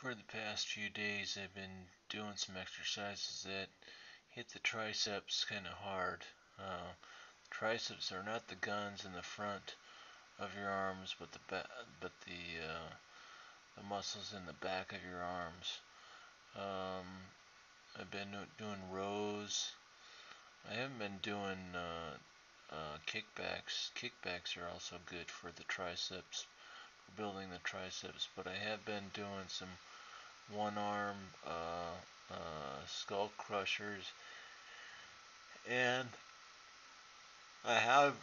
For the past few days, I've been doing some exercises that hit the triceps kind of hard. Triceps are not the guns in the front of your arms, but the muscles in the back of your arms. Um, I've been doing rows. I haven't been doing kickbacks. Kickbacks are also good for the triceps, for building the triceps. But I have been doing some one arm skull crushers, and I have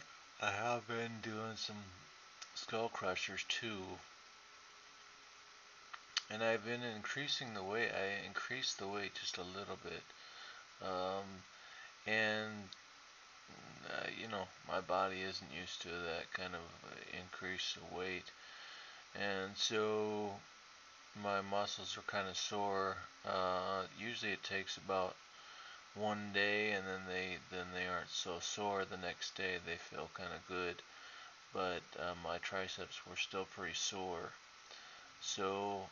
I have been doing some skull crushers too, and I've been increasing the weight. I increased the weight just a little bit, um, and my body isn't used to that kind of increase of weight, and so my muscles are kind of sore. Usually it takes about one day, and then they aren't so sore. The next day they feel kind of good, but my triceps were still pretty sore. So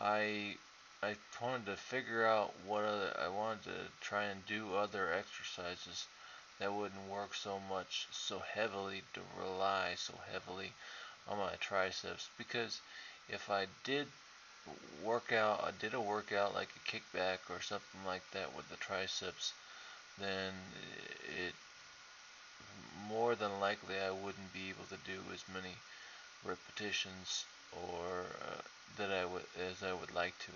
I I wanted to figure out what other I wanted to try and do other exercises that wouldn't work so heavily to rely so heavily on my triceps, because if I did a workout like a kickback or something like that with the triceps, then it more than likely I wouldn't be able to do as many repetitions or that I would as I would like to.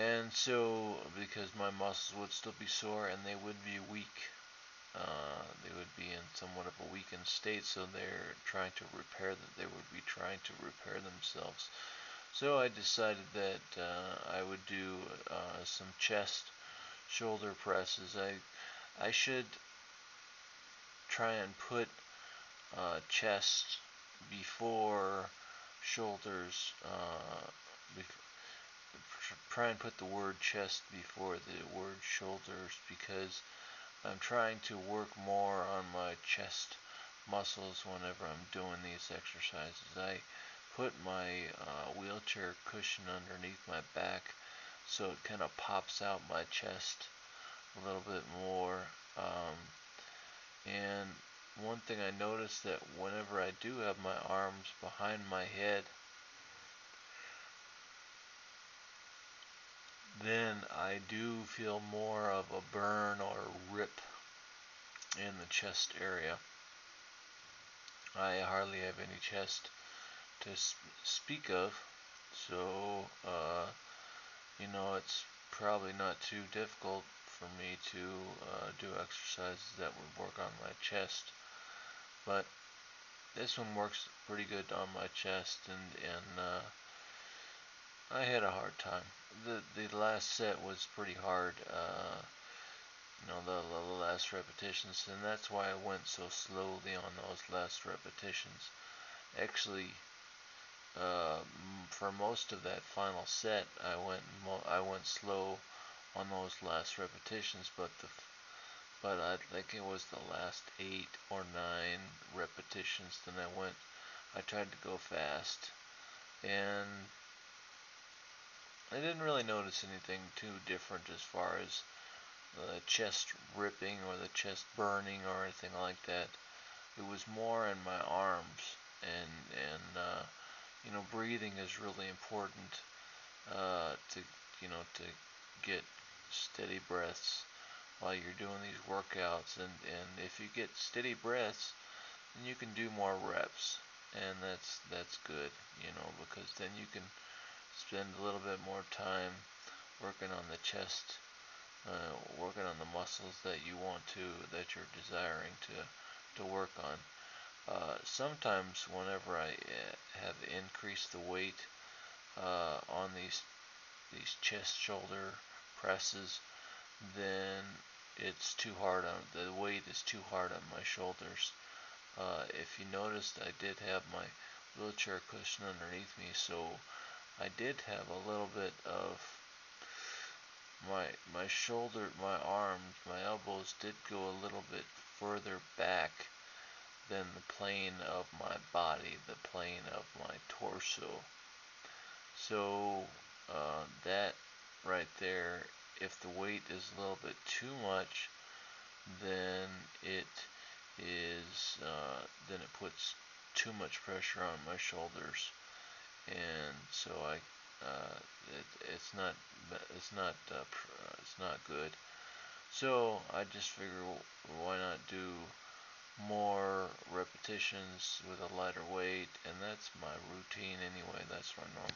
And so, because my muscles would still be sore and they would be weak, they would be in somewhat of a weakened state. So they would be trying to repair themselves. So I decided that I would do some chest shoulder presses. I should try and put chest before shoulders. Try and put the word chest before the word shoulders, because I'm trying to work more on my chest muscles whenever I'm doing these exercises. I put my wheelchair cushion underneath my back so it kind of pops out my chest a little bit more. And one thing I noticed, that whenever I do have my arms behind my head, then I do feel more of a burn or a rip in the chest area. I hardly have any chest to speak of, so it's probably not too difficult for me to do exercises that would work on my chest. But this one works pretty good on my chest, and I had a hard time. The last set was pretty hard. The last repetitions, and that's why I went so slowly on those last repetitions. Actually, for most of that final set, I went slow on those last repetitions, but I think it was the last 8 or 9 repetitions. Then I tried to go fast, and I didn't really notice anything too different as far as the chest ripping or the chest burning or anything like that. It was more in my arms, and breathing is really important to get steady breaths while you're doing these workouts. And if you get steady breaths, then you can do more reps, and that's good, because then you can spend a little bit more time working on the chest, working on the muscles that you're desiring to work on. Sometimes whenever I have increased the weight on these chest shoulder presses, then it's too hard on the weight is too hard on my shoulders. If you noticed, I did have my wheelchair cushion underneath me, so I did have a little bit of my shoulder, my arms, my elbows did go a little bit further back than the plane of my body, the plane of my torso. So that right there, if the weight is a little bit too much, then it then it puts too much pressure on my shoulders, and so it's not good. So I just figure, why not do more repetitions with a lighter weight, and that's my routine anyway. That's my normal